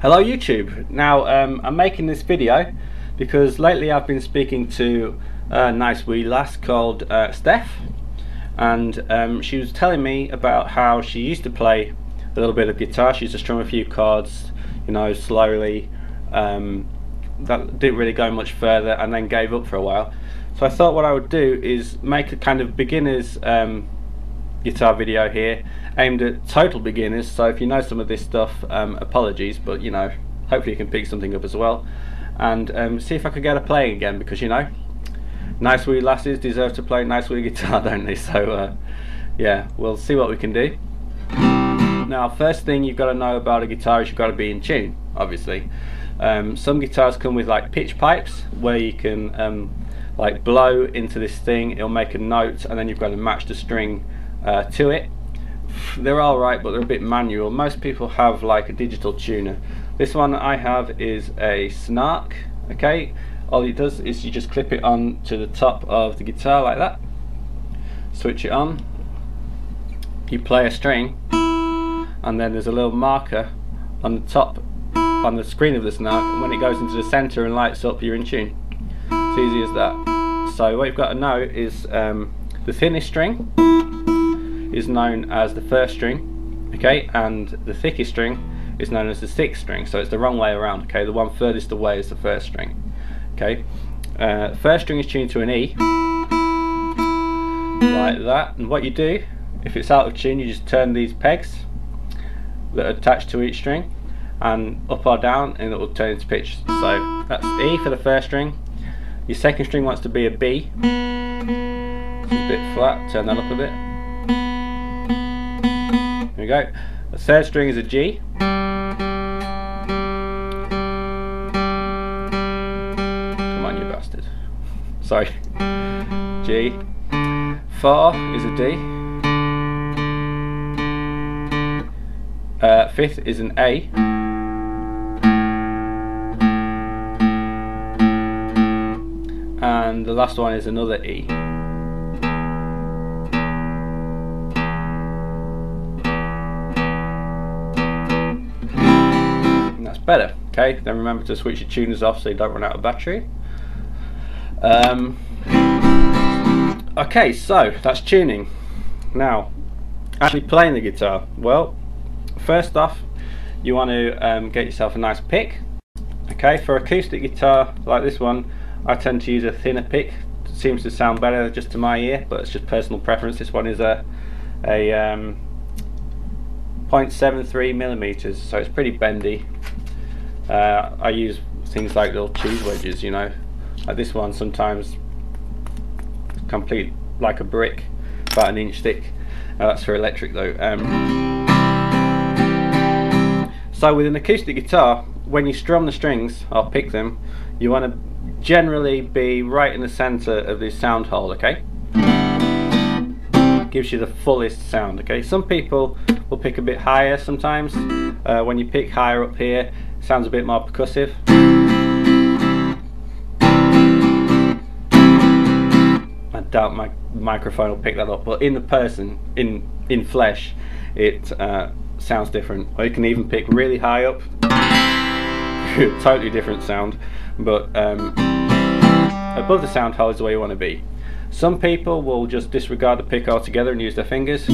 Hello YouTube. Now I'm making this video because lately I've been speaking to a nice wee lass called Steph, and she was telling me about how she used to play a little bit of guitar. She used to strum a few chords, you know, slowly, that didn't really go much further, and then gave up for a while. So I thought what I would do is make a kind of beginner's guitar video here, aimed at total beginners. So if you know some of this stuff, apologies, but you know, hopefully you can pick something up as well, and see if I could get her playing again, because you know, nice wee lasses deserve to play nice wee guitar, don't they? So yeah, we'll see what we can do. Now, first thing you've got to know about a guitar is you've got to be in tune, obviously. Some guitars come with like pitch pipes where you can like blow into this thing, it'll make a note, and then you've got to match the string to it. They're alright, but they're a bit manual. Most people have like a digital tuner. This one I have is a Snark. Okay, all it does is you just clip it on to the top of the guitar like that, switch it on, you play a string, and then there's a little marker on the top on the screen of the Snark, and when it goes into the center and lights up, you're in tune. It's easy as that. So what you've got to know is the thinnest string is known as the first string, okay, and the thickest string is known as the sixth string. So it's the wrong way around, okay. The one furthest away is the first string, okay. First string is tuned to an E, like that, and what you do, if it's out of tune, you just turn these pegs that are attached to each string and up or down, and it will turn into pitch. So that's E for the first string. Your second string wants to be a B, it's a bit flat, turn that up a bit. There we go. The third string is a G. Come on, you bastard. Sorry. G. 4 is a D. Fifth is an A. And the last one is another E. Better, okay. Then remember to switch your tuners off so you don't run out of battery. Okay, so that's tuning. Now, actually playing the guitar. Well, first off, you want to get yourself a nice pick. Okay, for acoustic guitar like this one, I tend to use a thinner pick. It seems to sound better just to my ear, but it's just personal preference. This one is a 0.73 millimeters, so it's pretty bendy. I use things like little cheese wedges, you know, like this one, sometimes complete like a brick, about an inch thick. That's for electric though. So with an acoustic guitar, when you strum the strings or pick them, you want to generally be right in the center of this sound hole, okay? Gives you the fullest sound, okay? Some people will pick a bit higher sometimes. When you pick higher up here, sounds a bit more percussive. I doubt my microphone will pick that up, but in the person, in flesh, it sounds different. Or you can even pick really high up, totally different sound, but above the sound hole is the way you want to be. Some people will just disregard the pick altogether and use their fingers.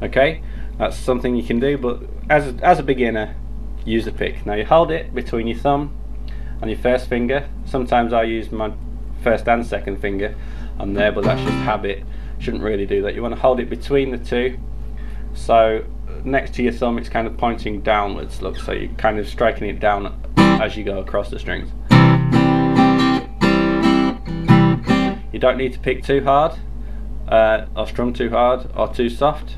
Okay, that's something you can do, but as a beginner, use the pick. Now you hold it between your thumb and your first finger. Sometimes I use my first and second finger on there, but that's just habit. Shouldn't really do that. You want to hold it between the two, so next to your thumb it's kind of pointing downwards, look, so you're kind of striking it down as you go across the strings. You don't need to pick too hard, or strum too hard or too soft.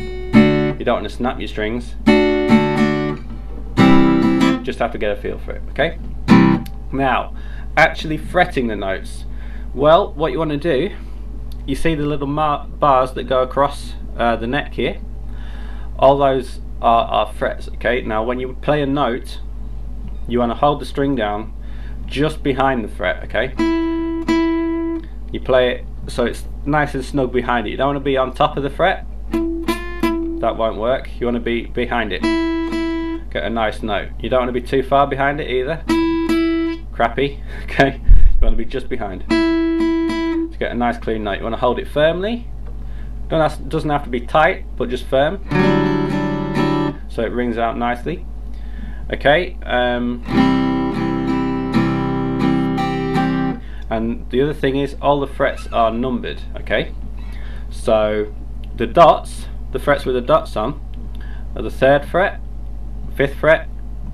You don't want to snap your strings. Just have to get a feel for it, okay? Now, actually fretting the notes. Well, what you want to do, you see the little bars that go across the neck here? All those are frets, okay? Now, when you play a note, you want to hold the string down just behind the fret, okay? You play it so it's nice and snug behind it. You don't want to be on top of the fret. that won't work. You want to be behind it. Get a nice note. You don't want to be too far behind it either. Crappy. Okay. You want to be just behind. To get a nice clean note. You want to hold it firmly. Doesn't have to be tight, but just firm. So it rings out nicely. Okay. And the other thing is, all the frets are numbered. Okay. So the dots, the frets with the dots on, are the 3rd fret, 5th fret,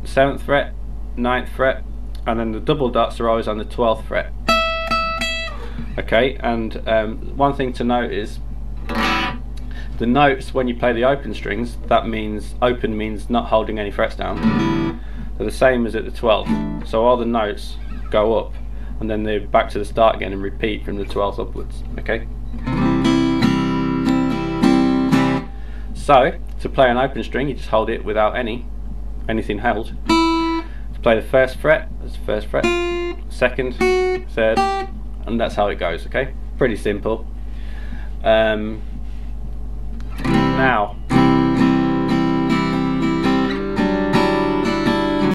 7th fret, 9th fret, and then the double dots are always on the 12th fret. Okay, and one thing to note is the notes when you play the open strings, that means open means not holding any frets down. They're the same as at the 12th, so all the notes go up and then they're back to the start again and repeat from the 12th upwards. Okay. So to play an open string, you just hold it without anything held. To play the 1st fret, that's the 1st fret, 2nd, 3rd, and that's how it goes. Okay, pretty simple. Now